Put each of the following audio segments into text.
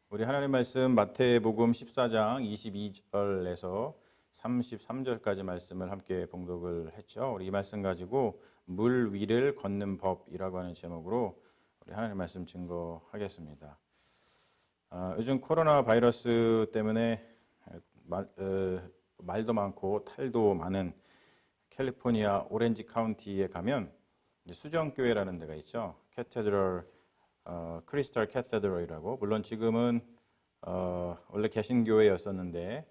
우리 하나님 말씀 마태복음 14장 22절에서 33절까지 말씀을 함께 봉독을 했죠. 우리 이 말씀 가지고 물 위를 걷는 법이라고 하는 제목으로 우리 하나님 말씀 증거하겠습니다. 요즘 코로나 바이러스 때문에 말도 많고 탈도 많은 캘리포니아 오렌지 카운티에 가면 수정교회라는 데가 있죠. 크리스탈 캐테드럴이라고, 물론 지금은 원래 개신교회였었는데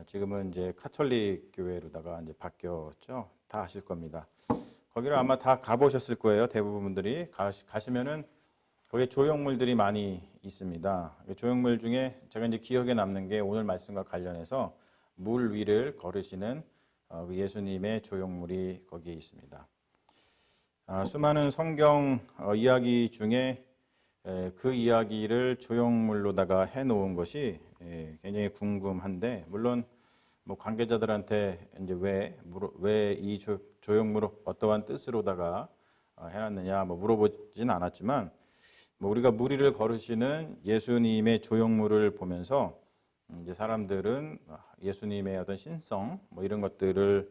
지금은 이제 카톨릭 교회로다가 이제 바뀌었죠. 다 아실 겁니다. 거기를 아마 다 가보셨을 거예요. 대부분 분들이 가시면은 거기에 조형물들이 많이 있습니다. 조형물 중에 제가 이제 기억에 남는 게 오늘 말씀과 관련해서 물 위를 걸으시는 예수님의 조형물이 거기에 있습니다. 수많은 성경 이야기 중에 그 이야기를 조형물로다가 해놓은 것이 굉장히 궁금한데, 물론 뭐 관계자들한테 이제 왜 이 조형물을 어떠한 뜻으로다가 해놨느냐 뭐 물어보진 않았지만, 뭐 우리가 물 위를 걸으시는 예수님의 조형물을 보면서 이제 사람들은 예수님의 어떤 신성 뭐 이런 것들을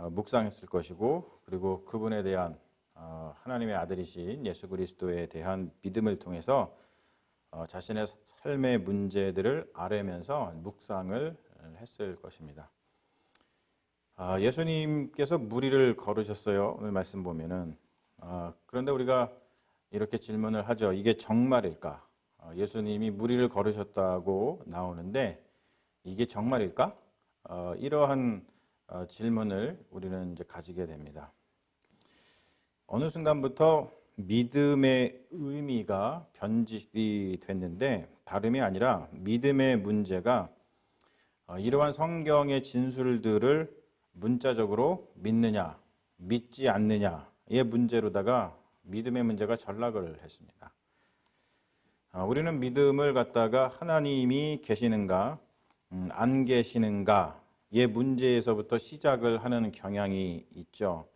묵상했을 것이고, 그리고 그분에 대한 하나님의 아들이신 예수 그리스도에 대한 믿음을 통해서 자신의 삶의 문제들을 아뢰면서 묵상을 했을 것입니다. 예수님께서 물 위를 걸으셨어요. 오늘 말씀 보면은. 그런데 우리가 이렇게 질문을 하죠. 이게 정말일까? 예수님이 물 위를 걸으셨다고 나오는데 이게 정말일까? 이러한 질문을 우리는 이제 가지게 됩니다. 어느 순간부터 믿음의 의미가 변질이 됐는데, 다름이 아니라 믿음의 문제가 이러한 성경의 진술들을 문자적으로 믿느냐 믿지 않느냐의 문제로다가 믿음의 문제가 전락을 했습니다. 우리는 믿음을 갖다가 하나님이 계시는가 안 계시는가의 문제에서부터 시작을 하는 경향이 있죠.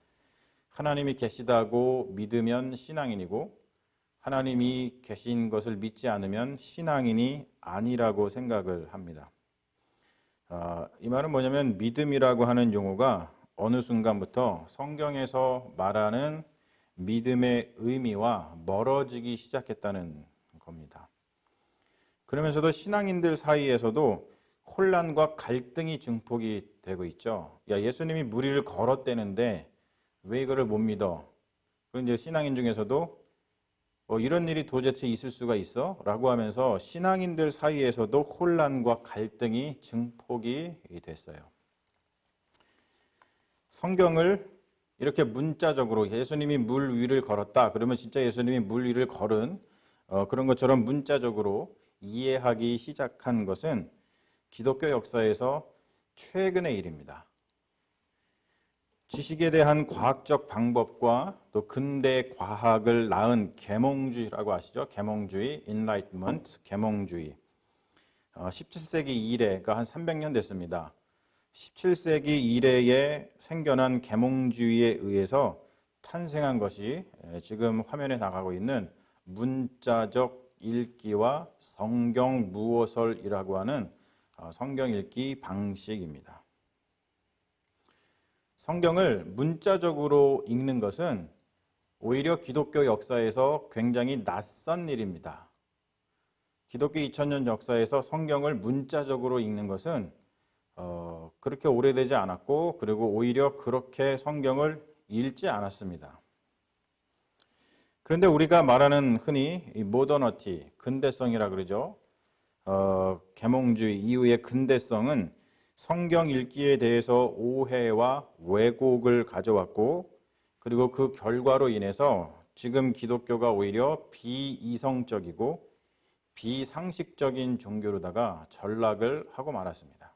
하나님이 계시다고 믿으면 신앙인이고, 하나님이 계신 것을 믿지 않으면 신앙인이 아니라고 생각을 합니다. 이 말은 뭐냐면, 믿음이라고 하는 용어가 어느 순간부터 성경에서 말하는 믿음의 의미와 멀어지기 시작했다는 겁니다. 그러면서도 신앙인들 사이에서도 혼란과 갈등이 증폭이 되고 있죠. 야, 예수님이 물 위를 걸었대는데 왜 이거를 못 믿어? 그런 이제 신앙인 중에서도 이런 일이 도대체 있을 수가 있어? 라고 하면서 신앙인들 사이에서도 혼란과 갈등이 증폭이 됐어요. 성경을 이렇게 문자적으로 예수님이 물 위를 걸었다 그러면 진짜 예수님이 물 위를 걸은 그런 것처럼 문자적으로 이해하기 시작한 것은 기독교 역사에서 최근의 일입니다. 지식에 대한 과학적 방법과 또 근대 과학을 낳은 계몽주의라고 아시죠? 계몽주의, Enlightenment, 계몽주의. 17세기 이래, 그러니까 한 300년 됐습니다. 17세기 이래에 생겨난 계몽주의에 의해서 탄생한 것이 지금 화면에 나가고 있는 문자적 읽기와 성경 무어설이라고 하는 성경 읽기 방식입니다. 성경을 문자적으로 읽는 것은 오히려 기독교 역사에서 굉장히 낯선 일입니다. 기독교 2000년 역사에서 성경을 문자적으로 읽는 것은 그렇게 오래되지 않았고, 그리고 오히려 그렇게 성경을 읽지 않았습니다. 그런데 우리가 말하는 흔히 모더너티, 근대성이라 그러죠. 계몽주의 이후의 근대성은 성경 읽기에 대해서 오해와 왜곡을 가져왔고, 그리고 그 결과로 인해서 지금 기독교가 오히려 비이성적이고 비상식적인 종교로다가 전락을 하고 말았습니다.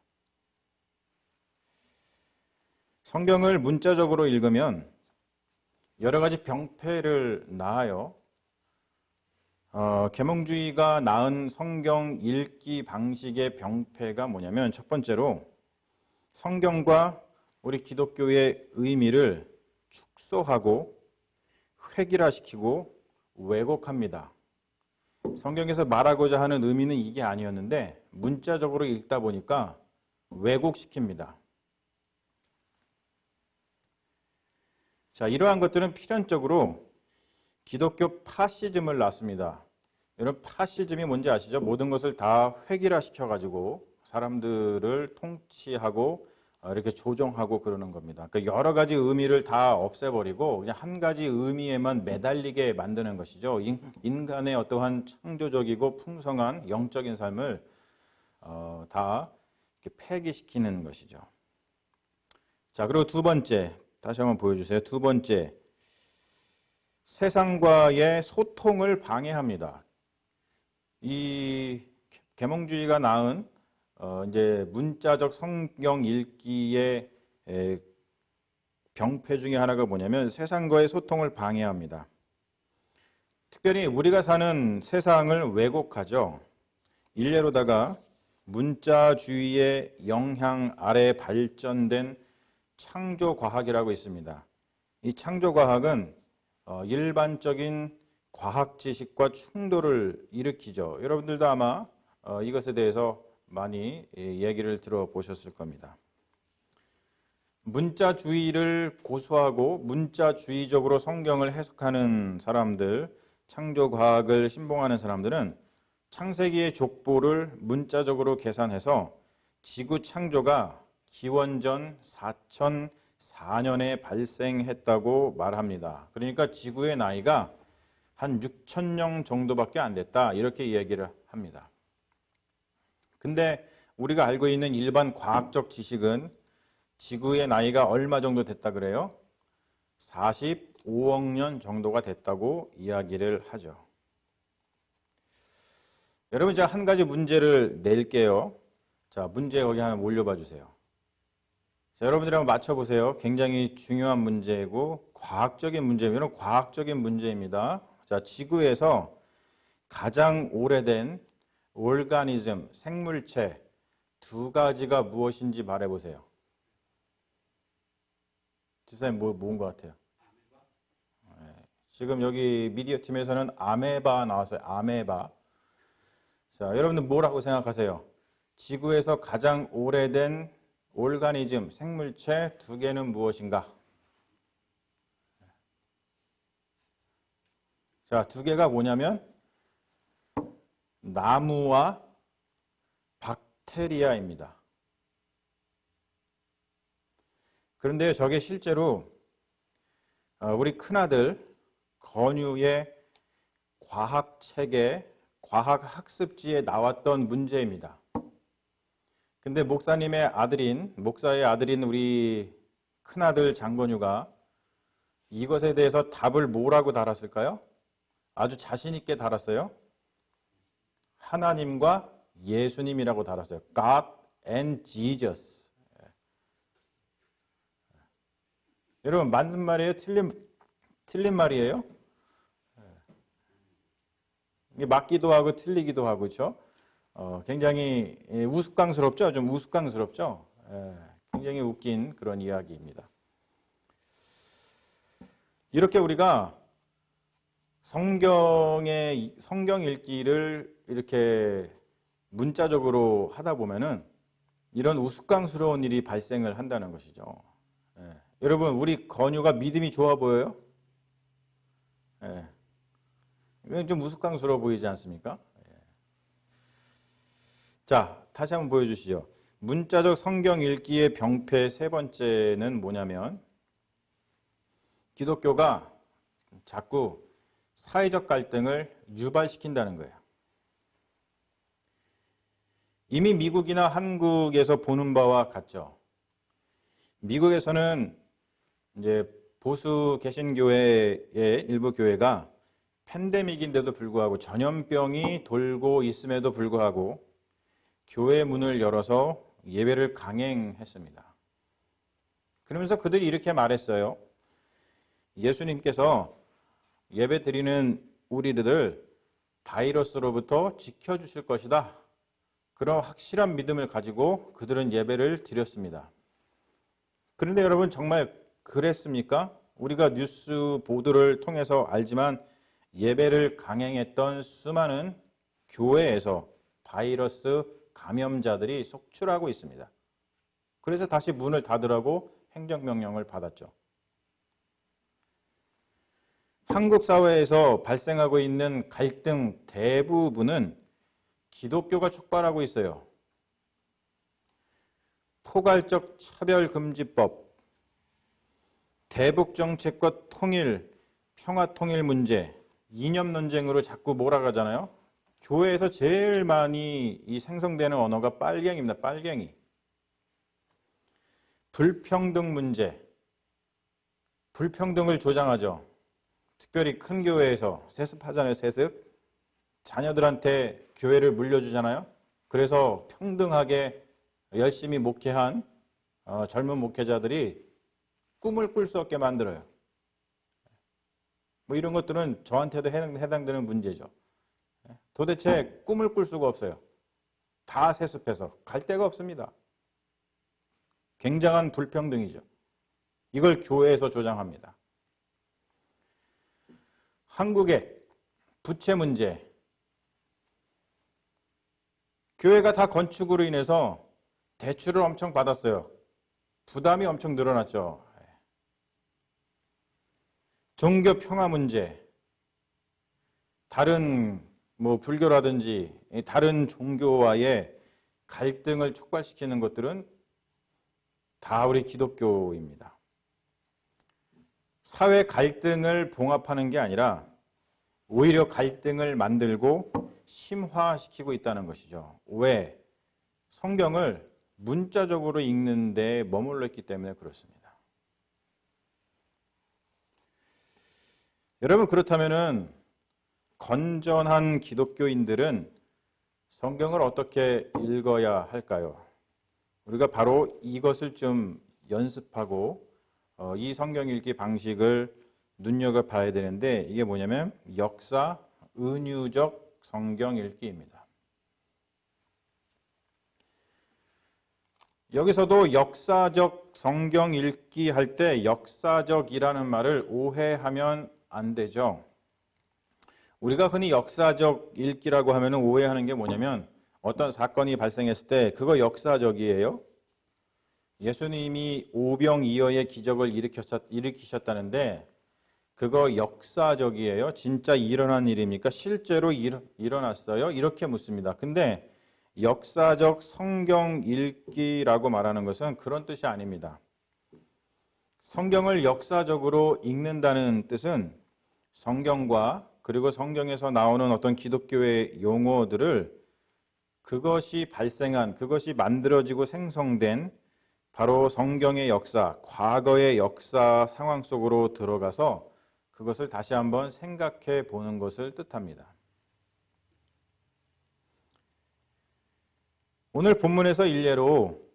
성경을 문자적으로 읽으면 여러 가지 병폐를 낳아요. 계몽주의가 낳은 성경 읽기 방식의 병폐가 뭐냐면, 첫 번째로 성경과 우리 기독교의 의미를 축소하고 획일화시키고 왜곡합니다. 성경에서 말하고자 하는 의미는 이게 아니었는데 문자적으로 읽다 보니까 왜곡시킵니다. 자, 이러한 것들은 필연적으로 기독교 파시즘을 낳습니다. 여러분, 파시즘이 뭔지 아시죠? 모든 것을 다 획일화시켜가지고 사람들을 통치하고 이렇게 조종하고 그러는 겁니다. 그러니까 여러 가지 의미를 다 없애버리고 그냥 한 가지 의미에만 매달리게 만드는 것이죠. 인간의 어떠한 창조적이고 풍성한 영적인 삶을 다 이렇게 폐기시키는 것이죠. 자, 그리고 두 번째, 다시 한번 보여주세요. 두 번째, 세상과의 소통을 방해합니다. 이 계몽주의가 낳은 이제 문자적 성경 읽기의 병폐 중에 하나가 뭐냐면 세상과의 소통을 방해합니다. 특별히 우리가 사는 세상을 왜곡하죠. 일례로다가 문자주의의 영향 아래 발전된 창조과학이라고 있습니다. 이 창조과학은 일반적인 과학 지식과 충돌을 일으키죠. 여러분들도 아마 이것에 대해서 많이 얘기를 들어보셨을 겁니다. 문자주의를 고수하고 문자주의적으로 성경을 해석하는 사람들, 창조과학을 신봉하는 사람들은 창세기의 족보를 문자적으로 계산해서 지구 창조가 기원전 4004년에 발생했다고 말합니다. 그러니까 지구의 나이가 한 6,000년 정도밖에 안 됐다, 이렇게 얘기를 합니다. 근데 우리가 알고 있는 일반 과학적 지식은 지구의 나이가 얼마 정도 됐다 그래요? 45억 년 정도가 됐다고 이야기를 하죠. 여러분, 제가 한 가지 문제를 낼게요. 자, 문제 거기 하나 올려봐 주세요. 자, 여러분들이 한번 맞춰보세요. 굉장히 중요한 문제이고 과학적인 문제입니다. 과학적인 문제입니다. 자, 지구에서 가장 오래된 오르가니즘, 생물체 두 가지가 무엇인지 말해보세요. 집사님 뭔 것 같아요? 네. 지금 여기 미디어 팀에서는 아메바 나왔어요. 아메바. 자, 여러분들 뭐라고 생각하세요? 지구에서 가장 오래된 오르가니즘, 생물체 두 개는 무엇인가? 자, 두 개가 뭐냐면 나무와 박테리아입니다. 그런데 저게 실제로 우리 큰아들 건유의 과학책에, 과학학습지에 나왔던 문제입니다. 근데 목사의 아들인 우리 큰아들 장건유가 이것에 대해서 답을 뭐라고 달았을까요? 아주 자신 있게 달았어요. 하나님과 예수님이라고 달았어요. God and Jesus. 여러분, 맞는 말이에요? 틀린 말이에요? 이게 맞기도 하고 틀리기도 하고, 그렇죠? 굉장히 우스꽝스럽죠? 좀 우스꽝스럽죠? 굉장히 웃긴 그런 이야기입니다. 이렇게 우리가 성경 읽기를 이렇게 문자적으로 하다 보면은 이런 우스꽝스러운 일이 발생을 한다는 것이죠. 여러분, 우리 건유가 믿음이 좋아 보여요? 이건 좀 우스꽝스러워 보이지 않습니까? 자, 다시 한번 보여주시죠. 문자적 성경 읽기의 병폐 세 번째는 뭐냐면 기독교가 자꾸 사회적 갈등을 유발시킨다는 거예요. 이미 미국이나 한국에서 보는 바와 같죠. 미국에서는 이제 보수 개신교회의 일부 교회가 팬데믹인데도 불구하고 전염병이 돌고 있음에도 불구하고 교회 문을 열어서 예배를 강행했습니다. 그러면서 그들이 이렇게 말했어요. 예수님께서 예배 드리는 우리들을 바이러스로부터 지켜주실 것이다. 그런 확실한 믿음을 가지고 그들은 예배를 드렸습니다. 그런데 여러분, 정말 그랬습니까? 우리가 뉴스 보도를 통해서 알지만 예배를 강행했던 수많은 교회에서 바이러스 감염자들이 속출하고 있습니다. 그래서 다시 문을 닫으라고 행정명령을 받았죠. 한국 사회에서 발생하고 있는 갈등 대부분은 기독교가 촉발하고 있어요. 포괄적 차별금지법, 대북정책과 통일, 평화통일 문제, 이념 논쟁으로 자꾸 몰아가잖아요. 교회에서 제일 많이 이 생성되는 언어가 빨갱이입니다. 빨갱이. 불평등 문제, 불평등을 조장하죠. 특별히 큰 교회에서 세습하잖아요. 세습. 자녀들한테 교회를 물려주잖아요. 그래서 평등하게 열심히 목회한 젊은 목회자들이 꿈을 꿀 수 없게 만들어요. 뭐 이런 것들은 저한테도 해당되는 문제죠. 도대체 꿈을 꿀 수가 없어요. 다 세습해서 갈 데가 없습니다. 굉장한 불평등이죠. 이걸 교회에서 조장합니다. 한국의 부채 문제. 교회가 다 건축으로 인해서 대출을 엄청 받았어요. 부담이 엄청 늘어났죠. 종교 평화 문제. 다른 불교라든지 다른 종교와의 갈등을 촉발시키는 것들은 다 우리 기독교입니다. 사회 갈등을 봉합하는 게 아니라 오히려 갈등을 만들고 심화시키고 있다는 것이죠. 왜? 성경을 문자적으로 읽는 데 머물러 있기 때문에 그렇습니다. 여러분, 그렇다면은 건전한 기독교인들은 성경을 어떻게 읽어야 할까요? 우리가 바로 이것을 좀 연습하고 이 성경 읽기 방식을 눈여겨봐야 되는데, 이게 뭐냐면 역사 은유적 성경 읽기입니다. 여기서도 역사적 성경 읽기 할 때 역사적이라는 말을 오해하면 안 되죠. 우리가 흔히 역사적 읽기라고 하면 오해하는 게 뭐냐면 어떤 사건이 발생했을 때 그거 역사적이에요. 예수님이 오병이어의 기적을 일으키셨다는데 그거 역사적이에요? 진짜 일어난 일입니까? 실제로 일어났어요? 이렇게 묻습니다. 근데 역사적 성경 읽기라고 말하는 것은 그런 뜻이 아닙니다. 성경을 역사적으로 읽는다는 뜻은 성경과 그리고 성경에서 나오는 어떤 기독교의 용어들을 그것이 발생한, 그것이 만들어지고 생성된 바로 성경의 역사, 과거의 역사 상황 속으로 들어가서 그것을 다시 한번 생각해 보는 것을 뜻합니다. 오늘 본문에서 일례로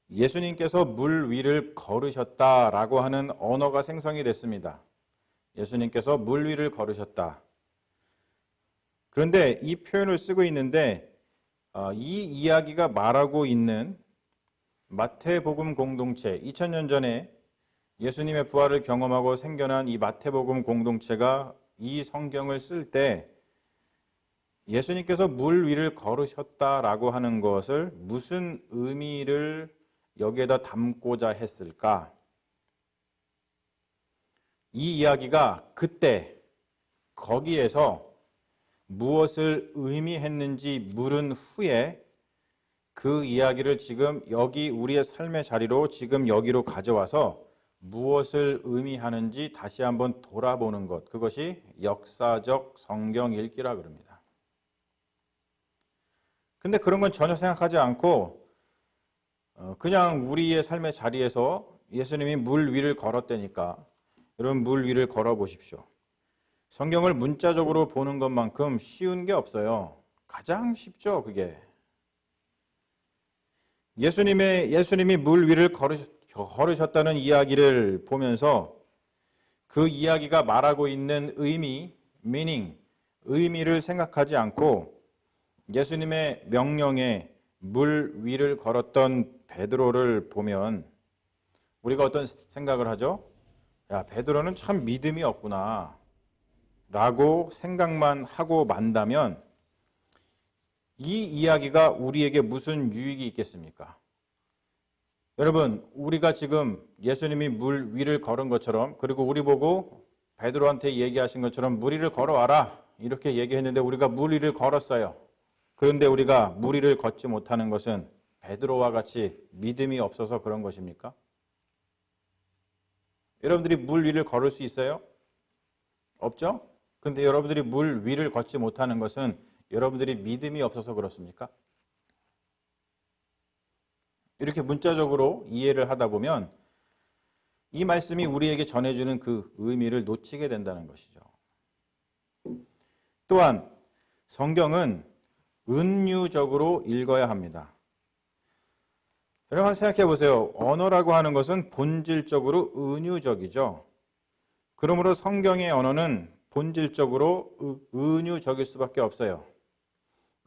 예수님께서 물 위를 걸으셨다라고 하는 언어가 생성이 됐습니다. 예수님께서 물 위를 걸으셨다. 그런데 이 표현을 쓰고 있는데 이 이야기가 말하고 있는 마태복음 공동체, 2000년 전에 예수님의 부활을 경험하고 생겨난 이 마태복음 공동체가 이 성경을 쓸 때 예수님께서 물 위를 걸으셨다라고 하는 것을 무슨 의미를 여기에다 담고자 했을까? 이 이야기가 그때 거기에서 무엇을 의미했는지 물은 후에 그 이야기를 지금 여기 우리의 삶의 자리로 지금 여기로 가져와서 무엇을 의미하는지 다시 한번 돌아보는 것, 그것이 역사적 성경 읽기라 그럽니다. 근데 그런 건 전혀 생각하지 않고 그냥 우리의 삶의 자리에서 예수님이 물 위를 걸었다니까 여러분 물 위를 걸어 보십시오. 성경을 문자적으로 보는 것만큼 쉬운 게 없어요. 가장 쉽죠, 그게. 예수님이 물 위를 걸으셨다는 이야기를 보면서 그 이야기가 말하고 있는 의미, meaning, 의미를 생각하지 않고 예수님의 명령에 물 위를 걸었던 베드로를 보면 우리가 어떤 생각을 하죠? 야, 베드로는 참 믿음이 없구나. 라고 생각만 하고 만다면 이 이야기가 우리에게 무슨 유익이 있겠습니까? 여러분, 우리가 지금 예수님이 물 위를 걸은 것처럼, 그리고 우리 보고 베드로한테 얘기하신 것처럼 물 위를 걸어와라 이렇게 얘기했는데 우리가 물 위를 걸었어요. 그런데 우리가 물 위를 걷지 못하는 것은 베드로와 같이 믿음이 없어서 그런 것입니까? 여러분들이 물 위를 걸을 수 있어요? 없죠? 근데 여러분들이 물 위를 걷지 못하는 것은 여러분들이 믿음이 없어서 그렇습니까? 이렇게 문자적으로 이해를 하다 보면 이 말씀이 우리에게 전해주는 그 의미를 놓치게 된다는 것이죠. 또한 성경은 은유적으로 읽어야 합니다. 여러분 한번 생각해 보세요. 언어라고 하는 것은 본질적으로 은유적이죠. 그러므로 성경의 언어는 본질적으로 은유적일 수밖에 없어요.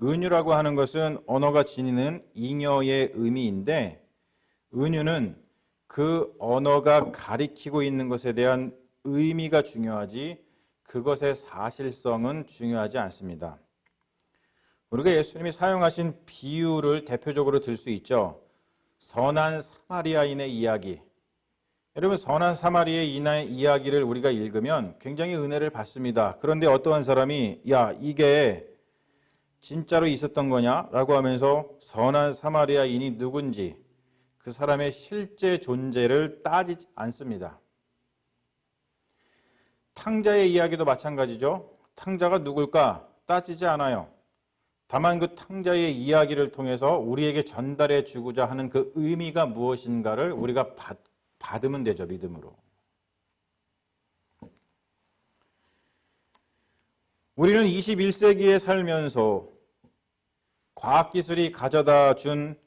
은유라고 하는 것은 언어가 지니는 잉여의 의미인데 은유는 그 언어가 가리키고 있는 것에 대한 의미가 중요하지 그것의 사실성은 중요하지 않습니다. 우리가 예수님이 사용하신 비유를 대표적으로 들 수 있죠. 선한 사마리아인의 이야기. 여러분 선한 사마리아인의 이야기를 우리가 읽으면 굉장히 은혜를 받습니다. 그런데 어떠한 사람이 야 이게 진짜로 있었던 거냐? 라고 하면서 선한 사마리아인이 누군지 그 사람의 실제 존재를 따지지 않습니다. 탕자의 이야기도 마찬가지죠. 탕자가 누굴까? 따지지 않아요. 다만 그 탕자의 이야기를 통해서 우리에게 전달해 주고자 하는 그 의미가 무엇인가를 우리가 받으면 되죠. 믿음으로. 우리는 21세기에 살면서 과학기술이 가져다 준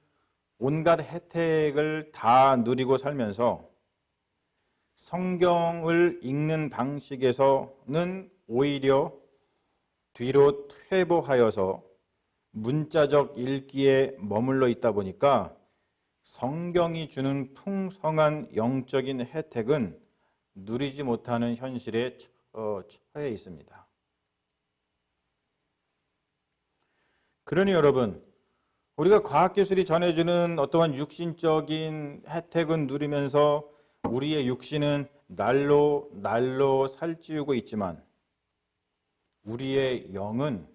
온갖 혜택을 다 누리고 살면서 성경을 읽는 방식에서는 오히려 뒤로 퇴보하여서 문자적 읽기에 머물러 있다 보니까 성경이 주는 풍성한 영적인 혜택은 누리지 못하는 현실에 처해 있습니다. 그러니 여러분, 우리가 과학기술이 전해주는 어떠한 육신적인 혜택은 누리면서 우리의 육신은 날로 살찌우고 있지만 우리의 영은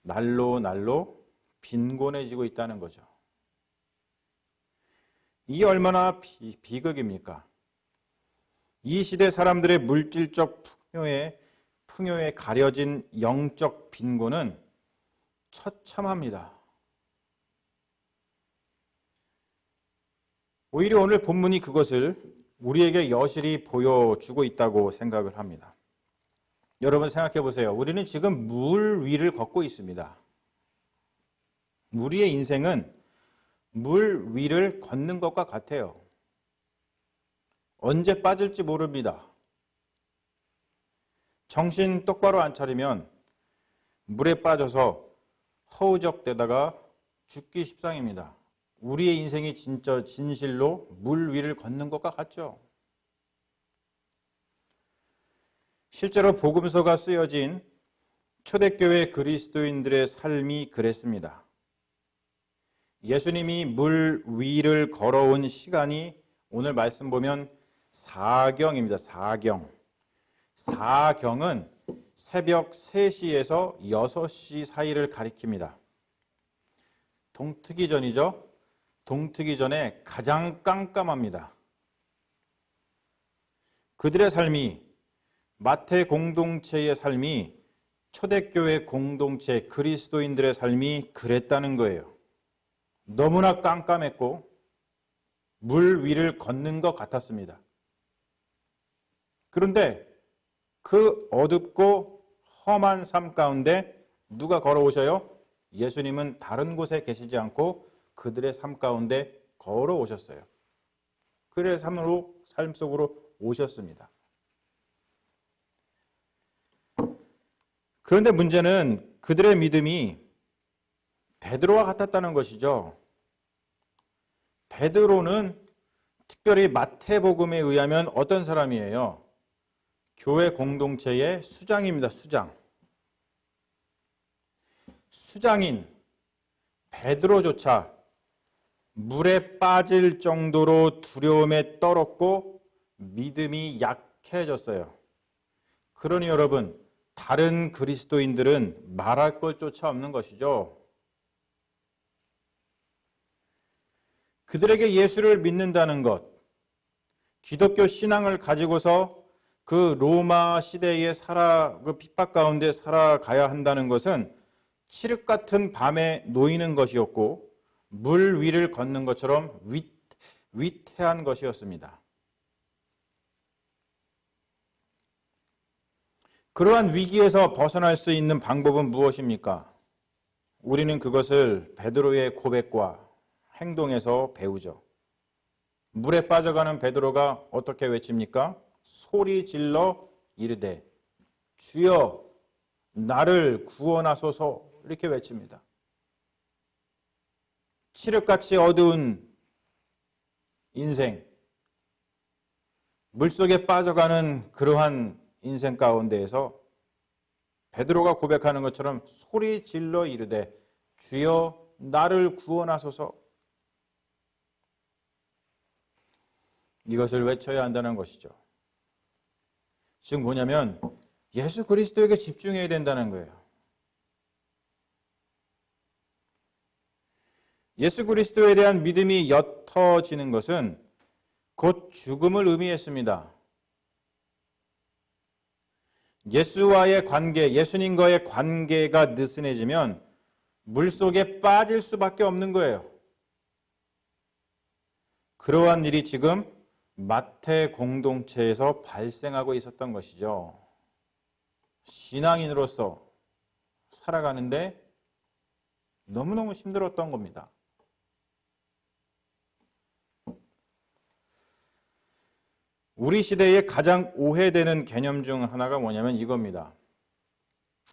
날로 빈곤해지고 있다는 거죠. 이게 얼마나 비극입니까? 이 시대 사람들의 물질적 풍요에 가려진 영적 빈곤은 처참합니다. 오히려 오늘 본문이 그것을 우리에게 여실히 보여주고 있다고 생각을 합니다. 여러분 생각해 보세요. 우리는 지금 물 위를 걷고 있습니다. 우리의 인생은 물 위를 걷는 것과 같아요. 언제 빠질지 모릅니다. 정신 똑바로 안 차리면 물에 빠져서 허우적대다가 죽기 십상입니다. 우리의 인생이 진짜 진실로 물 위를 걷는 것과 같죠. 실제로 복음서가 쓰여진 초대교회 그리스도인들의 삶이 그랬습니다. 예수님이 물 위를 걸어온 시간이 오늘 말씀 보면 사경입니다. 사경은 새벽 3시에서 6시 사이를 가리킵니다. 동트기 전이죠. 동트기 전에 가장 깜깜합니다. 그들의 삶이 마태 공동체의 삶이 초대교회 공동체 그리스도인들의 삶이 그랬다는 거예요. 너무나 깜깜했고 물 위를 걷는 것 같았습니다. 그런데 그 어둡고 험한 삶 가운데 누가 걸어오셔요? 예수님은 다른 곳에 계시지 않고 그들의 삶 가운데 걸어오셨어요. 그들의 삶 속으로 오셨습니다. 그런데 문제는 그들의 믿음이 베드로와 같았다는 것이죠. 베드로는 특별히 마태복음에 의하면 어떤 사람이에요? 교회 공동체의 수장입니다. 수장. 수장인 베드로조차 물에 빠질 정도로 두려움에 떨었고 믿음이 약해졌어요. 그러니 여러분, 다른 그리스도인들은 말할 것조차 없는 것이죠. 그들에게 예수를 믿는다는 것, 기독교 신앙을 가지고서 그 로마 시대에 그 핍박 가운데 살아가야 한다는 것은 칠흑 같은 밤에 놓이는 것이었고 물 위를 걷는 것처럼 위태한 것이었습니다. 그러한 위기에서 벗어날 수 있는 방법은 무엇입니까? 우리는 그것을 베드로의 고백과 행동에서 배우죠. 물에 빠져가는 베드로가 어떻게 외칩니까? 소리 질러 이르되 주여 나를 구원하소서, 이렇게 외칩니다. 칠흑같이 어두운 인생, 물속에 빠져가는 그러한 인생 가운데에서 베드로가 고백하는 것처럼 소리 질러 이르되 주여 나를 구원하소서, 이것을 외쳐야 한다는 것이죠. 즉 뭐냐면 예수 그리스도에게 집중해야 된다는 거예요. 예수 그리스도에 대한 믿음이 옅어지는 것은 곧 죽음을 의미했습니다. 예수와의 관계, 예수님과의 관계가 느슨해지면 물속에 빠질 수밖에 없는 거예요. 그러한 일이 지금 마태 공동체에서 발생하고 있었던 것이죠. 신앙인으로서 살아가는데 너무너무 힘들었던 겁니다. 우리 시대에 가장 오해되는 개념 중 하나가 뭐냐면 이겁니다.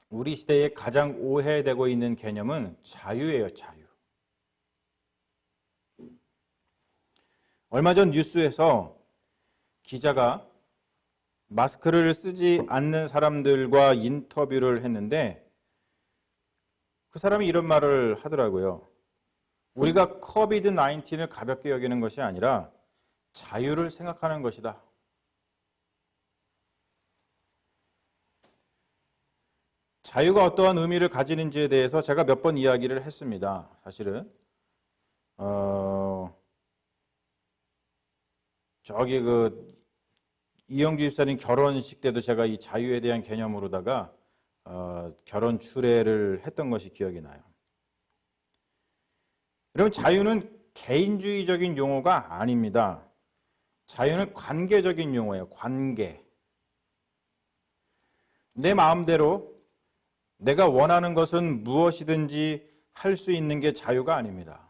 우리 시대에 가장 오해되고 있는 개념은 자유예요, 자유. 얼마 전 뉴스에서 기자가 마스크를 쓰지 않는 사람들과 인터뷰를 했는데 그 사람이 이런 말을 하더라고요. 우리가 코비드-19을 가볍게 여기는 것이 아니라 자유를 생각하는 것이다. 자유가 어떠한 의미를 가지는지에 대해서 제가 몇 번 이야기를 했습니다. 사실은 이영주 집사님 결혼식 때도 제가 이 자유에 대한 개념으로다가 결혼 추례를 했던 것이 기억이 나요. 여러분, 자유는 개인주의적인 용어가 아닙니다. 자유는 관계적인 용어예요. 관계. 내 마음대로 내가 원하는 것은 무엇이든지 할 수 있는 게 자유가 아닙니다.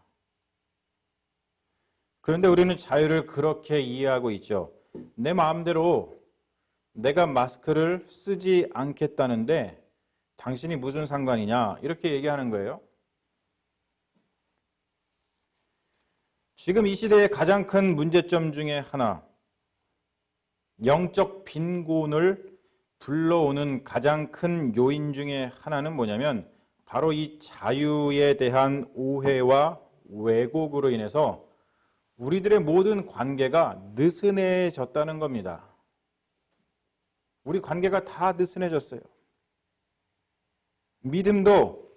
그런데 우리는 자유를 그렇게 이해하고 있죠. 내 마음대로 내가 마스크를 쓰지 않겠다는데 당신이 무슨 상관이냐, 이렇게 얘기하는 거예요. 지금 이 시대의 가장 큰 문제점 중에 하나, 영적 빈곤을 불러오는 가장 큰 요인 중에 하나는 뭐냐면 바로 이 자유에 대한 오해와 왜곡으로 인해서 우리들의 모든 관계가 느슨해졌다는 겁니다. 우리 관계가 다 느슨해졌어요. 믿음도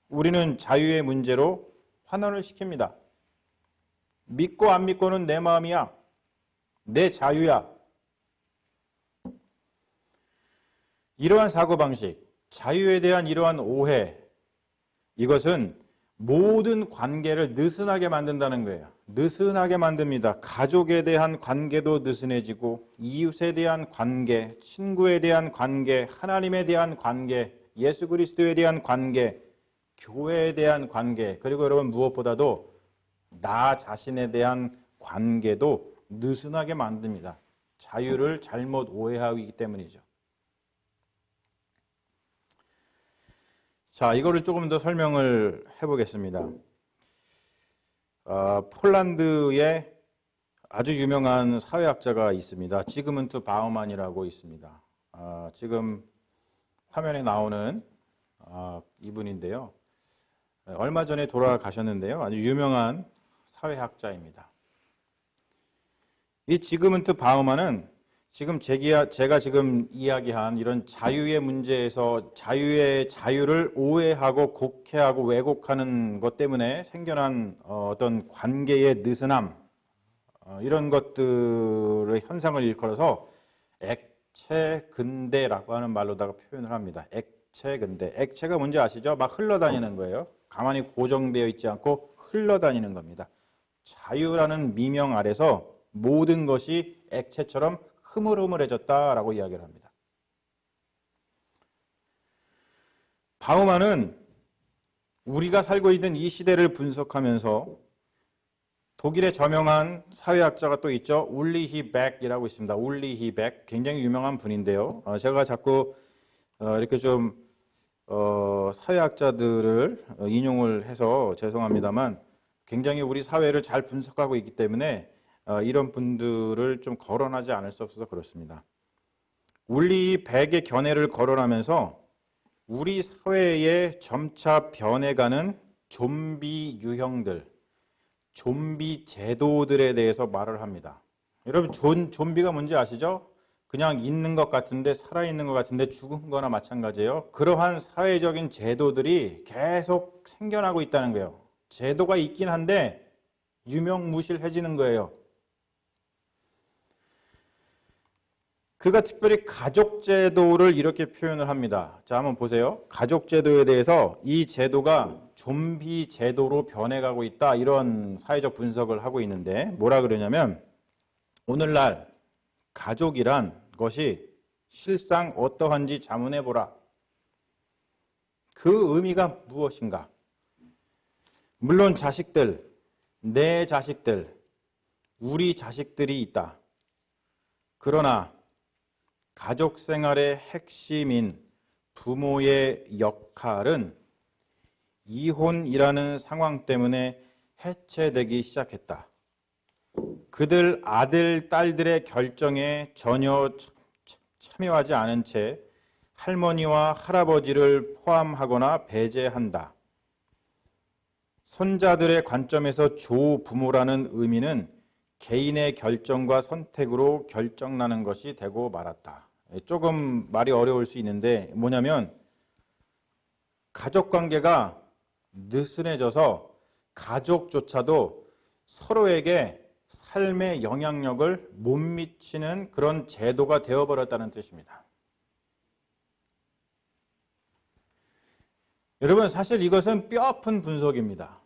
우리는 자유의 문제로 환원을 시킵니다. 믿고 안 믿고는 내 마음이야. 내 자유야. 이러한 사고방식, 자유에 대한 이러한 오해, 이것은 모든 관계를 느슨하게 만든다는 거예요. 느슨하게 만듭니다. 가족에 대한 관계도 느슨해지고, 이웃에 대한 관계, 친구에 대한 관계, 하나님에 대한 관계, 예수 그리스도에 대한 관계, 교회에 대한 관계, 그리고 여러분 무엇보다도 나 자신에 대한 관계도 느슨하게 만듭니다. 자유를 잘못 오해하고 있기 때문이죠. 자, 이거를 조금 더 설명을 해보겠습니다. 폴란드의 아주 유명한 사회학자가 있습니다. 지그문트 바우만이라고 있습니다. 지금 화면에 나오는 이분인데요. 얼마 전에 돌아가셨는데요. 아주 유명한 사회학자입니다. 이 지그문트 바우만은 지금 제가 지금 이야기한 이런 자유의 문제에서 자유를 오해하고 곡해하고 왜곡하는 것 때문에 생겨난 어떤 관계의 느슨함, 이런 것들의 현상을 일컬어서 액체근대라고 하는 말로다가 표현을 합니다. 액체근대. 액체가 뭔지 아시죠? 막 흘러다니는 거예요. 가만히 고정되어 있지 않고 흘러다니는 겁니다. 자유라는 미명 아래서 모든 것이 액체처럼 흐물흐물해졌다라고 이야기를 합니다. 바우만은 우리가 살고 있는 이 시대를 분석하면서 독일의 저명한 사회학자가 또 있죠. 울리히 백이라고 있습니다. 울리히 백, 굉장히 유명한 분인데요. 제가 자꾸 이렇게 좀 사회학자들을 인용을 해서 죄송합니다만 굉장히 우리 사회를 잘 분석하고 있기 때문에 이런 분들을 좀 거론하지 않을 수 없어서 그렇습니다. 울리히 백의 견해를 거론하면서 우리 사회에 점차 변해가는 좀비 유형들, 좀비 제도들에 대해서 말을 합니다. 여러분 좀비가 뭔지 아시죠? 그냥 있는 것 같은데 살아있는 것 같은데 죽은 거나 마찬가지예요. 그러한 사회적인 제도들이 계속 생겨나고 있다는 거예요. 제도가 있긴 한데 유명무실해지는 거예요. 그가 특별히 가족제도를 이렇게 표현을 합니다. 자, 한번 보세요. 가족제도에 대해서 이 제도가 좀비 제도로 변해가고 있다, 이런 사회적 분석을 하고 있는데 뭐라 그러냐면, 오늘날 가족이란 것이 실상 어떠한지 자문해보라. 그 의미가 무엇인가? 물론 자식들, 내 자식들, 우리 자식들이 있다. 그러나 가족 생활의 핵심인 부모의 역할은 이혼이라는 상황 때문에 해체되기 시작했다. 그들 아들, 딸들의 결정에 전혀 참여하지 않은 채 할머니와 할아버지를 포함하거나 배제한다. 손자들의 관점에서 조부모라는 의미는 개인의 결정과 선택으로 결정나는 것이 되고 말았다. 조금 말이 어려울 수 있는데 뭐냐면, 가족관계가 느슨해져서 가족조차도 서로에게 삶의 영향력을 못 미치는 그런 제도가 되어버렸다는 뜻입니다. 여러분, 사실 이것은 뼈아픈 분석입니다.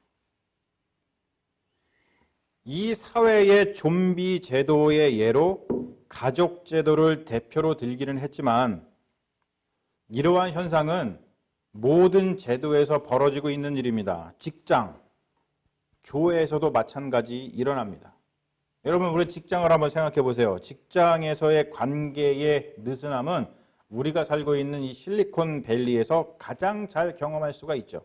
이 사회의 좀비 제도의 예로 가족 제도를 대표로 들기는 했지만, 이러한 현상은 모든 제도에서 벌어지고 있는 일입니다. 직장, 교회에서도 마찬가지 일어납니다. 여러분, 우리 직장을 한번 생각해 보세요. 직장에서의 관계의 느슨함은 우리가 살고 있는 이 실리콘밸리에서 가장 잘 경험할 수가 있죠.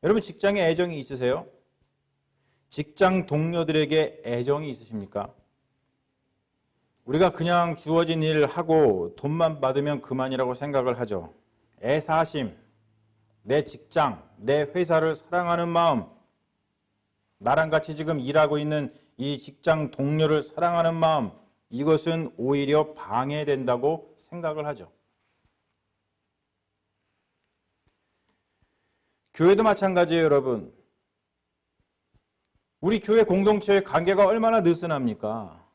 여러분, 직장에 애정이 있으세요? 직장 동료들에게 애정이 있으십니까? 우리가 그냥 주어진 일을 하고 돈만 받으면 그만이라고 생각을 하죠. 애사심, 내 직장, 내 회사를 사랑하는 마음, 나랑 같이 지금 일하고 있는 이 직장 동료를 사랑하는 마음, 이것은 오히려 방해된다고 생각을 하죠. 교회도 마찬가지예요, 여러분. 우리 교회 공동체의 관계가 얼마나 느슨합니까?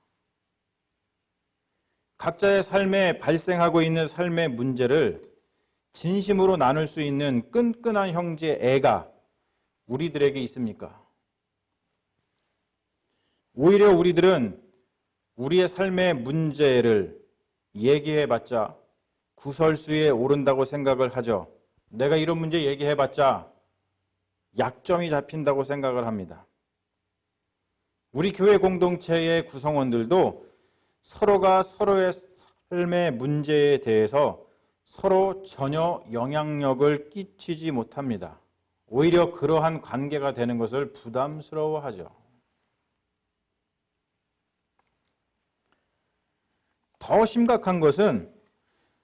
각자의 삶에 발생하고 있는 삶의 문제를 진심으로 나눌 수 있는 끈끈한 형제의 애가 우리들에게 있습니까? 오히려 우리들은 우리의 삶의 문제를 얘기해봤자 구설수에 오른다고 생각을 하죠. 내가 이런 문제 얘기해봤자 약점이 잡힌다고 생각을 합니다. 우리 교회 공동체의 구성원들도 서로가 서로의 삶의 문제에 대해서 서로 전혀 영향력을 끼치지 못합니다. 오히려 그러한 관계가 되는 것을 부담스러워하죠. 더 심각한 것은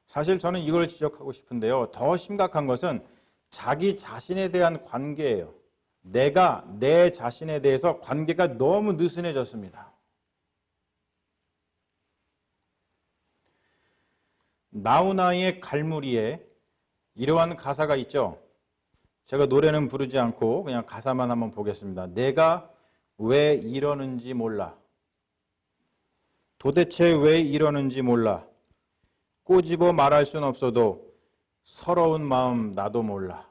사실 저는 이걸 지적하고 싶은데요. 더 심각한 것은 자기 자신에 대한 관계예요. 내가 내 자신에 대해서 관계가 너무 느슨해졌습니다. 나훈아의 갈무리에 이러한 가사가 있죠. 제가 노래는 부르지 않고 그냥 가사만 한번 보겠습니다. 내가 왜 이러는지 몰라. 도대체 왜 이러는지 몰라. 꼬집어 말할 순 없어도 서러운 마음 나도 몰라.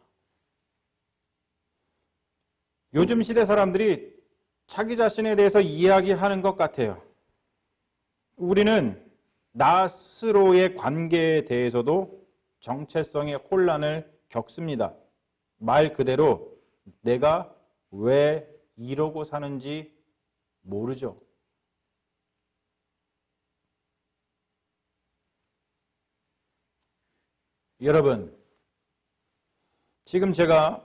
요즘 시대 사람들이 자기 자신에 대해서 이야기하는 것 같아요. 우리는 나 스스로의 관계에 대해서도 정체성의 혼란을 겪습니다. 말 그대로 내가 왜 이러고 사는지 모르죠. 여러분, 지금 제가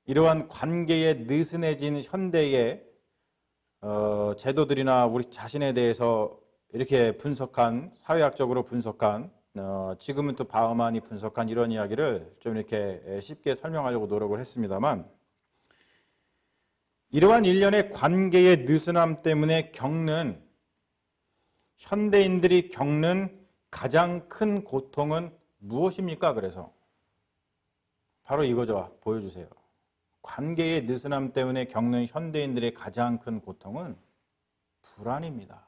이러한 관계에 느슨해진 현대의 제도들이나 우리 자신에 대해서 이렇게 분석한, 사회학적으로 분석한, 지금은 또 바흐만이 분석한 이런 이야기를 좀 이렇게 쉽게 설명하려고 노력을 했습니다만, 이러한 일련의 관계의 느슨함 때문에 현대인들이 겪는 가장 큰 고통은 무엇입니까? 그래서 바로 이거죠. 보여주세요. 관계의 느슨함 때문에 겪는 현대인들의 가장 큰 고통은 불안입니다.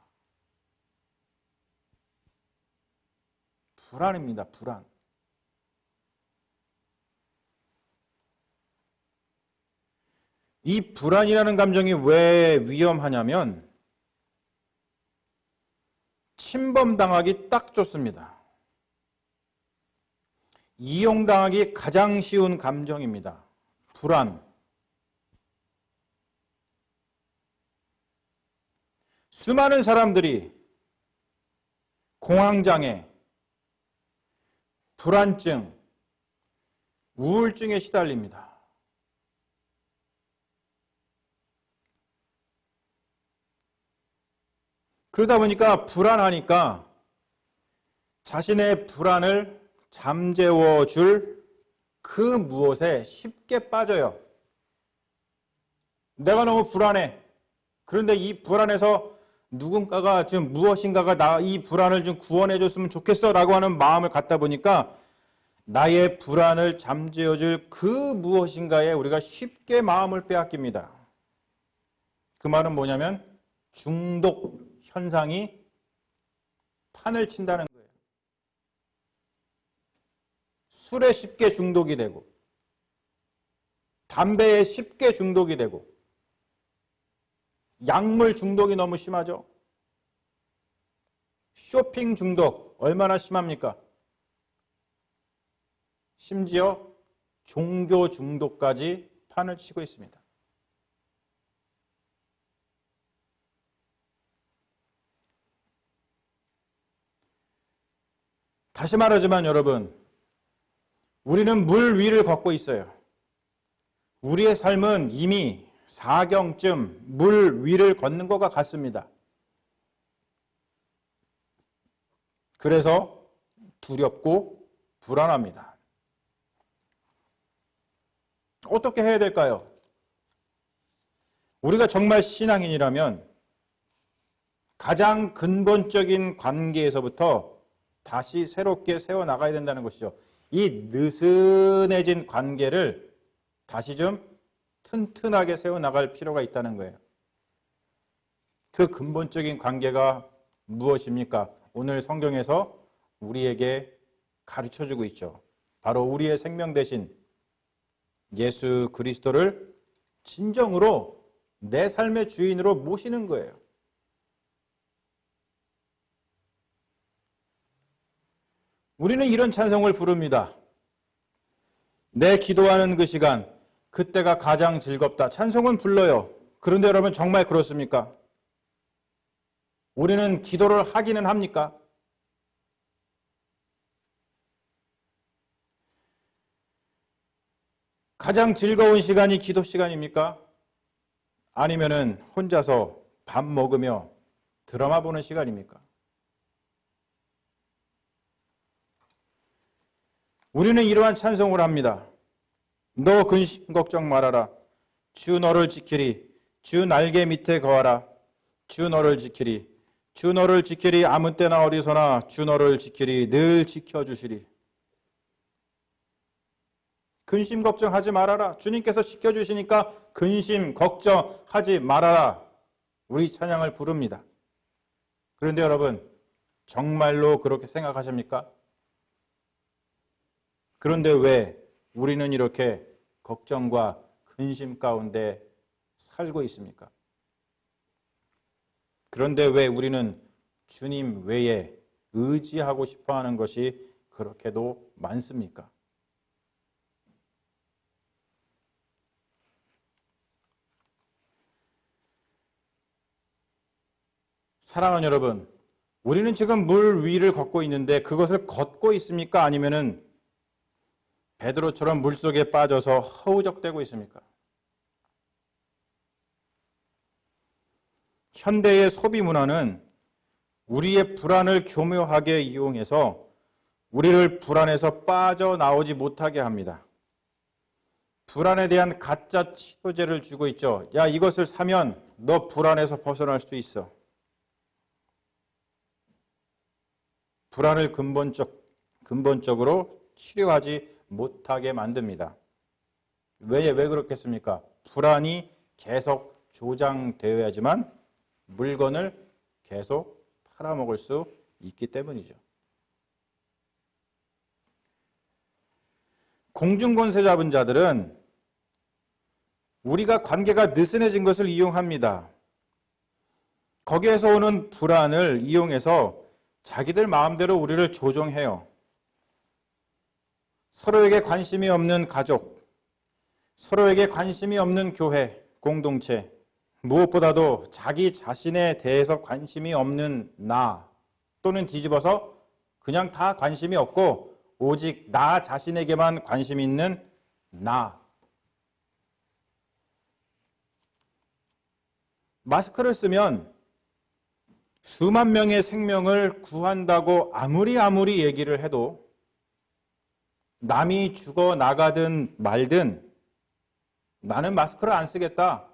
불안입니다. 불안. 이 불안이라는 감정이 왜 위험하냐면 침범당하기 딱 좋습니다. 이용당하기 가장 쉬운 감정입니다. 불안. 수많은 사람들이 공황장애, 불안증, 우울증에 시달립니다. 그러다 보니까 불안하니까 자신의 불안을 잠재워 줄 그 무엇에 쉽게 빠져요. 내가 너무 불안해. 그런데 이 불안에서 누군가가 지금 무엇인가가 이 불안을 좀 구원해 줬으면 좋겠어 라고 하는 마음을 갖다 보니까 나의 불안을 잠재워 줄 그 무엇인가에 우리가 쉽게 마음을 빼앗깁니다. 그 말은 뭐냐면 중독 현상이 판을 친다는 거예요. 술에 쉽게 중독이 되고 담배에 쉽게 중독이 되고 약물 중독이 너무 심하죠. 쇼핑 중독 얼마나 심합니까? 심지어 종교 중독까지 판을 치고 있습니다. 다시 말하지만 여러분, 우리는 물 위를 걷고 있어요. 우리의 삶은 이미 사경쯤 물 위를 걷는 것과 같습니다. 그래서 두렵고 불안합니다. 어떻게 해야 될까요? 우리가 정말 신앙인이라면 가장 근본적인 관계에서부터 다시 새롭게 세워나가야 된다는 것이죠. 이 느슨해진 관계를 다시 좀 튼튼하게 세워나갈 필요가 있다는 거예요. 그 근본적인 관계가 무엇입니까? 오늘 성경에서 우리에게 가르쳐주고 있죠. 바로 우리의 생명 대신 예수 그리스도를 진정으로 내 삶의 주인으로 모시는 거예요. 우리는 이런 찬송을 부릅니다. 내 기도하는 그 시간, 그때가 가장 즐겁다. 찬송은 불러요. 그런데 여러분 정말 그렇습니까? 우리는 기도를 하기는 합니까? 가장 즐거운 시간이 기도 시간입니까? 아니면은 혼자서 밥 먹으며 드라마 보는 시간입니까? 우리는 이러한 찬송을 합니다. 너 근심 걱정 말아라. 주 너를 지키리. 주 날개 밑에 거하라. 주 너를 지키리. 주 너를 지키리. 아무 때나 어디서나 주 너를 지키리. 늘 지켜주시리. 근심 걱정하지 말아라. 주님께서 지켜주시니까 근심 걱정하지 말아라. 우리 찬양을 부릅니다. 그런데 여러분, 정말로 그렇게 생각하십니까? 그런데 왜 우리는 이렇게 걱정과 근심 가운데 살고 있습니까? 그런데 왜 우리는 주님 외에 의지하고 싶어 하는 것이 그렇게도 많습니까? 사랑하는 여러분, 우리는 지금 물 위를 걷고 있는데 그것을 걷고 있습니까? 아니면은 베드로처럼 물속에 빠져서 허우적대고 있습니까? 현대의 소비 문화는 우리의 불안을 교묘하게 이용해서 우리를 불안에서 빠져나오지 못하게 합니다. 불안에 대한 가짜 치료제를 주고 있죠. 야, 이것을 사면 너 불안에서 벗어날 수 있어. 불안을 근본적으로 치료하지 못하게 만듭니다. 왜 그렇겠습니까? 불안이 계속 조장되어야지만 물건을 계속 팔아먹을 수 있기 때문이죠. 공중권세 잡은 자들은 우리가 관계가 느슨해진 것을 이용합니다. 거기에서 오는 불안을 이용해서 자기들 마음대로 우리를 조종해요. 서로에게 관심이 없는 가족, 서로에게 관심이 없는 교회, 공동체, 무엇보다도 자기 자신에 대해서 관심이 없는 나 또는 뒤집어서 그냥 다 관심이 없고 오직 나 자신에게만 관심이 있는 나. 마스크를 쓰면 수만 명의 생명을 구한다고 아무리 얘기를 해도 남이 죽어 나가든 말든 나는 마스크를 안 쓰겠다.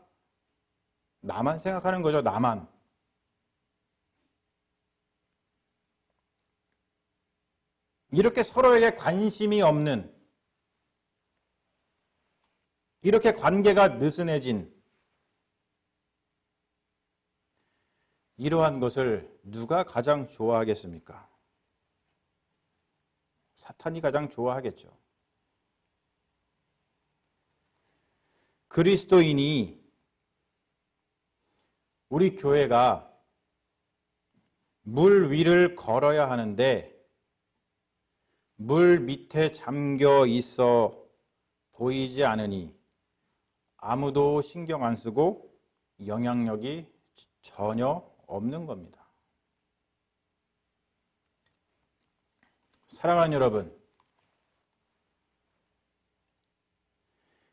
나만 생각하는 거죠. 나만. 이렇게 서로에게 관심이 없는, 이렇게 관계가 느슨해진 이러한 것을 누가 가장 좋아하겠습니까? 사탄이 가장 좋아하겠죠. 그리스도인이 우리 교회가 물 위를 걸어야 하는데 물 밑에 잠겨 있어 보이지 않으니 아무도 신경 안 쓰고 영향력이 전혀 없는 겁니다. 사랑하는 여러분,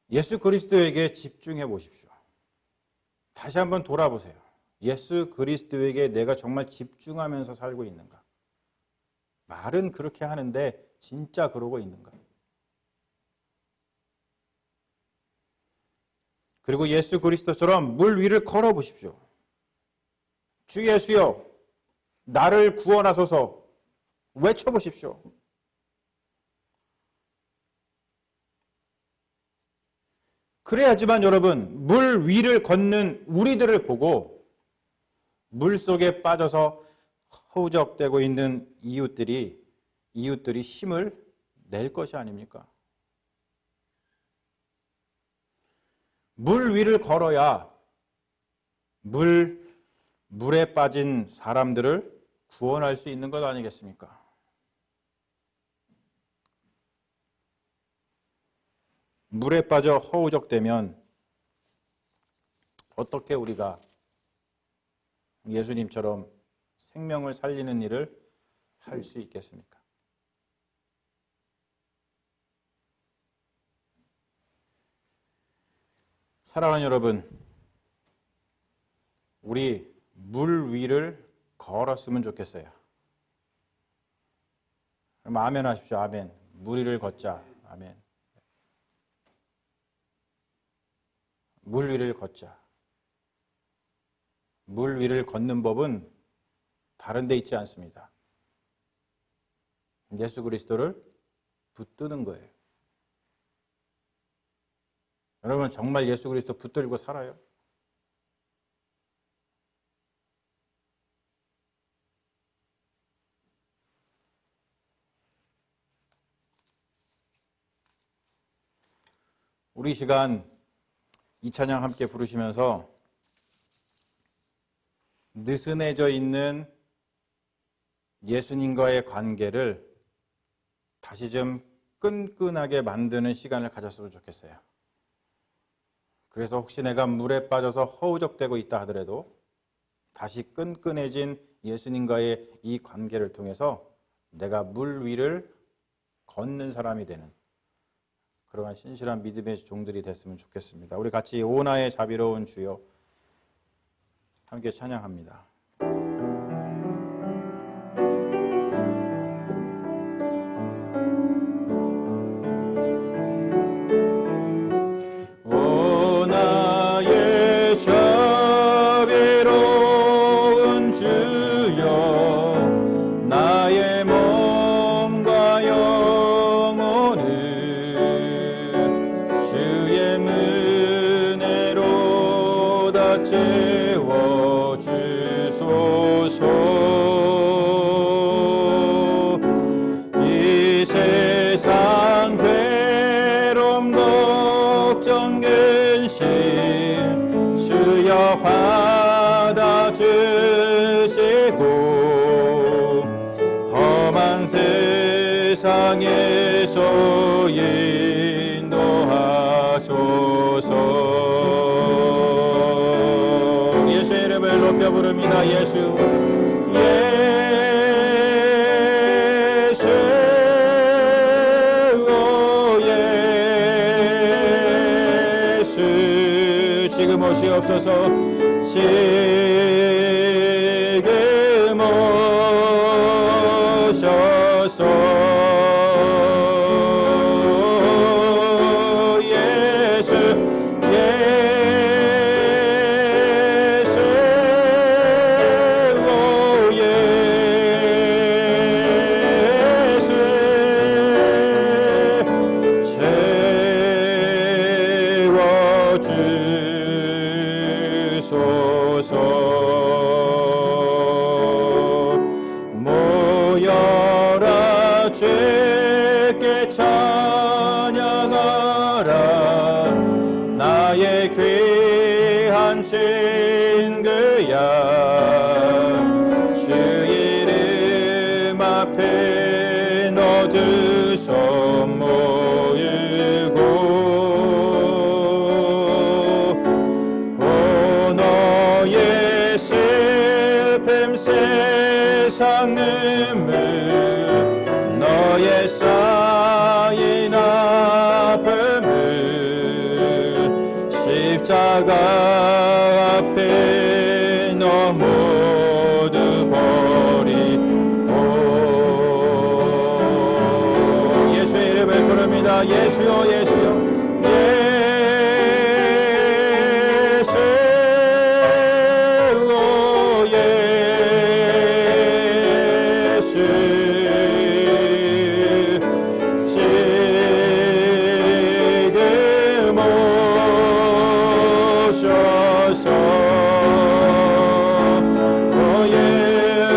예수 그리스도에게 집중해 보십시오. 다시 한번 돌아보세요. 예수 그리스도에게 내가 정말 집중하면서 살고 있는가? 말은 그렇게 하는데 진짜 그러고 있는가? 그리고 예수 그리스도처럼 물 위를 걸어 보십시오. 주 예수여, 나를 구원하소서 외쳐보십시오. 그래야지만 여러분, 물 위를 걷는 우리들을 보고 물 속에 빠져서 허우적대고 있는 이웃들이 힘을 낼 것이 아닙니까? 물 위를 걸어야 물에 빠진 사람들을 구원할 수 있는 것 아니겠습니까? 물에 빠져 허우적대면 어떻게 우리가 예수님처럼 생명을 살리는 일을 할 수 있겠습니까? 사랑하는 여러분, 우리 물 위를 걸었으면 좋겠어요. 그럼 아멘 하십시오. 아멘. 물 위를 걷자. 아멘. 물 위를 걷자. 물 위를 걷는 법은 다른 데 있지 않습니다. 예수 그리스도를 붙드는 거예요. 여러분 정말 예수 그리스도 붙들고 살아요? 우리 시간 이 찬양 함께 부르시면서 느슨해져 있는 예수님과의 관계를 다시 좀 끈끈하게 만드는 시간을 가졌으면 좋겠어요. 그래서 혹시 내가 물에 빠져서 허우적대고 있다 하더라도 다시 끈끈해진 예수님과의 이 관계를 통해서 내가 물 위를 걷는 사람이 되는 그러한 신실한 믿음의 종들이 됐으면 좋겠습니다. 우리 같이 오나의 자비로운 주여 함께 찬양합니다. 오나의 자비로운 주여 나의 몸과 영혼을 주의 은혜로 다 채워주소서. 이 세상 괴로움 걱정 근심 주여 받아주시고 험한 세상에서 인도하소서. 예수의 이름을 높여 부릅니다. 예수 예수 오 예수 지금 오시옵소서. 지금 오셔서 예수 예수 오 예수 채워주소서. 모여라 주께 찬양하라 나의 귀한 친구야. 주 이름 앞에 너 두 손 모으고 오 너의 슬픔 세상 눈물 너의 쌓인 아픔을 십자가 앞에 너 모두 버리고 예수의 이름을 부릅니다. 예수여 예수여 예수 오 예수 지금 오셔서 오 예수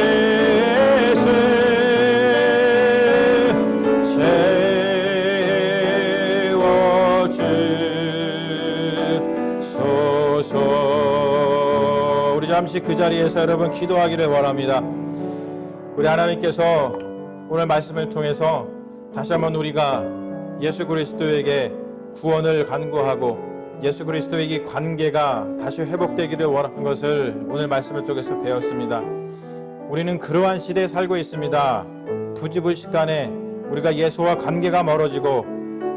예수 오 채워주소서. 우리 잠시 그 자리에서 여러분 기도하기를 원합니다. 우리 하나님께서 오늘 말씀을 통해서 다시 한번 우리가 예수 그리스도에게 구원을 간구하고 예수 그리스도에게 관계가 다시 회복되기를 원하는 것을 오늘 말씀을 통해서 배웠습니다. 우리는 그러한 시대에 살고 있습니다. 부지불식간에 우리가 예수와 관계가 멀어지고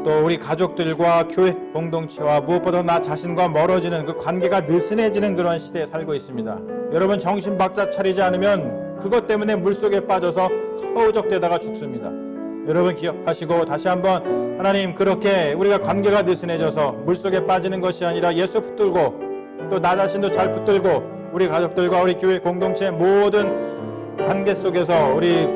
또 우리 가족들과 교회 공동체와 무엇보다 나 자신과 멀어지는 그 관계가 느슨해지는 그런 시대에 살고 있습니다. 여러분 정신 바짝 차리지 않으면 그것 때문에 물속에 빠져서 허우적대다가 죽습니다. 여러분 기억하시고 다시 한번 하나님 그렇게 우리가 관계가 느슨해져서 물속에 빠지는 것이 아니라 예수 붙들고 또 나 자신도 잘 붙들고 우리 가족들과 우리 교회 공동체 모든 관계 속에서 우리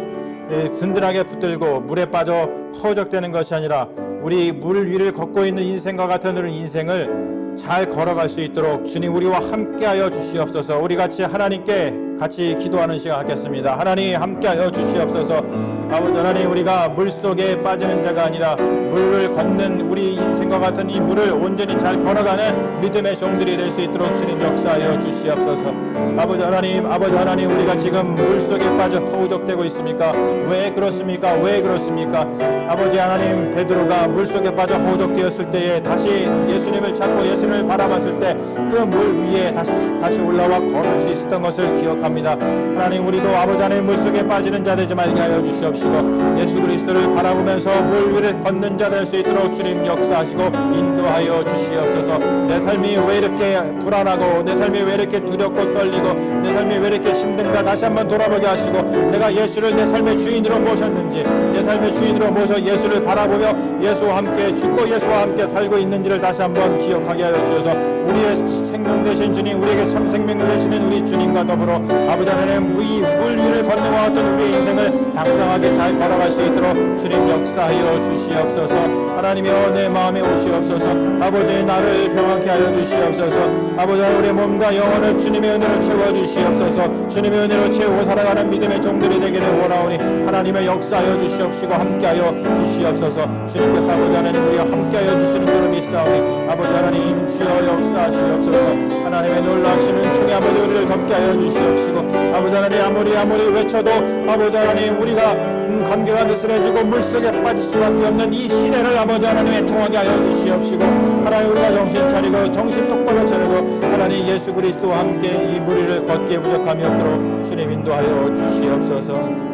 든든하게 붙들고 물에 빠져 허우적대는 것이 아니라 우리 물 위를 걷고 있는 인생과 같은 그런 인생을 잘 걸어갈 수 있도록 주님 우리와 함께하여 주시옵소서. 우리 같이 하나님께 같이 기도하는 시간 갖겠습니다. 하나님 함께하여 주시옵소서. 아버지 하나님 우리가 물속에 빠지는 자가 아니라 물을 걷는 우리 인생과 같은 이 물을 온전히 잘 걸어가는 믿음의 종들이 될 수 있도록 주님 역사하여 주시옵소서. 아버지 하나님 우리가 지금 물속에 빠져 허우적대고 있습니까? 왜 그렇습니까? 왜 그렇습니까? 아버지 하나님 베드로가 물속에 빠져 허우적대었을 때에 다시 예수님을 찾고 예수님을 바라봤을 때 그 물 위에 다시 올라와 걸을 수 있었던 것을 기억합니다. 하나님 우리도 아버지 하나님 물속에 빠지는 자 되지 말게 하여 주시옵시고 예수 그리스도를 바라보면서 물 위를 걷는 자 될 수 있도록 주님 역사하시고 인도하여 주시옵소서. 내 삶이 왜 이렇게 불안하고 내 삶이 왜 이렇게 두렵고 떨리고 내 삶이 왜 이렇게 힘든가 다시 한번 돌아보게 하시고 내가 예수를 내 삶의 주인으로 모셨는지 내 삶의 주인으로 모셔 예수를 바라보며 예수와 함께 죽고 예수와 함께 살고 있는지를 다시 한번 기억하게 하여 주셔서 우리의 생명 되신 주님 우리에게 참 생명을 되시는 우리 주님과 더불어 아버지 하나님 물 위를 걷는 것 같은 우리의 인생을 당당하게 잘 걸어갈 수 있도록 주님 역사하여 주시옵소서. 하나님이여 내 마음에 오시옵소서. 아버지 나를 평안케 하여 주시옵소서. 아버지 우리의 몸과 영혼을 주님의 은혜로 채워주시옵소서. 주님의 은혜로 채우고 살아가는 믿음의 종들이 되기를 원하오니 하나님의 역사하여 주시옵시고 함께하여 주시옵소서. 주님께서 아버지 하나님 우리와 함께하여 주시는 줄을 믿사오니 아버지 하나님 주여 역사하시옵소서. 하나님의 놀라시는 총의 아버지 우리를 덮게 하여 주시옵시고 아버지 하나님 아무리 외쳐도 아버지 하나님 우리가 관계가 느슨해지고 물속에 빠질 수밖에 없는 이 시대를 아버지 하나님의 통하게 하여 주시옵시고 하나님 우리가 정신 차리고 정신 똑바로 차려서 하나님 예수 그리스도와 함께 이 무리를 걷기에 부족함이 없도록 주님 인도하여 주시옵소서.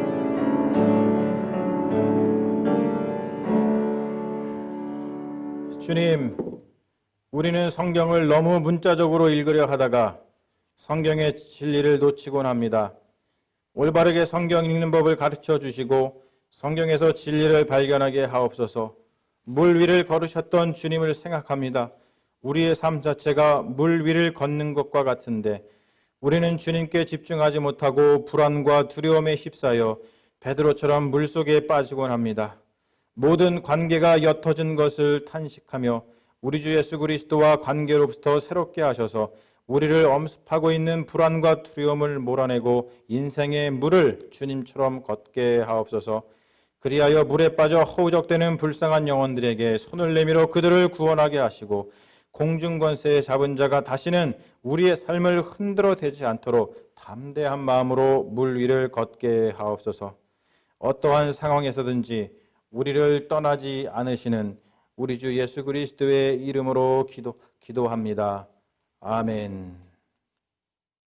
주님 우리는 성경을 너무 문자적으로 읽으려 하다가 성경의 진리를 놓치곤 합니다. 올바르게 성경 읽는 법을 가르쳐 주시고 성경에서 진리를 발견하게 하옵소서. 물 위를 걸으셨던 주님을 생각합니다. 우리의 삶 자체가 물 위를 걷는 것과 같은데 우리는 주님께 집중하지 못하고 불안과 두려움에 휩싸여 베드로처럼 물속에 빠지곤 합니다. 모든 관계가 옅어진 것을 탄식하며 우리 주 예수 그리스도와 관계로부터 새롭게 하셔서 우리를 엄습하고 있는 불안과 두려움을 몰아내고 인생의 물을 주님처럼 걷게 하옵소서. 그리하여 물에 빠져 허우적대는 불쌍한 영혼들에게 손을 내밀어 그들을 구원하게 하시고 공중권세에 잡은 자가 다시는 우리의 삶을 흔들어 대지 않도록 담대한 마음으로 물 위를 걷게 하옵소서. 어떠한 상황에서든지 우리를 떠나지 않으시는 우리 주 예수 그리스도의 이름으로 기도합니다. 아멘.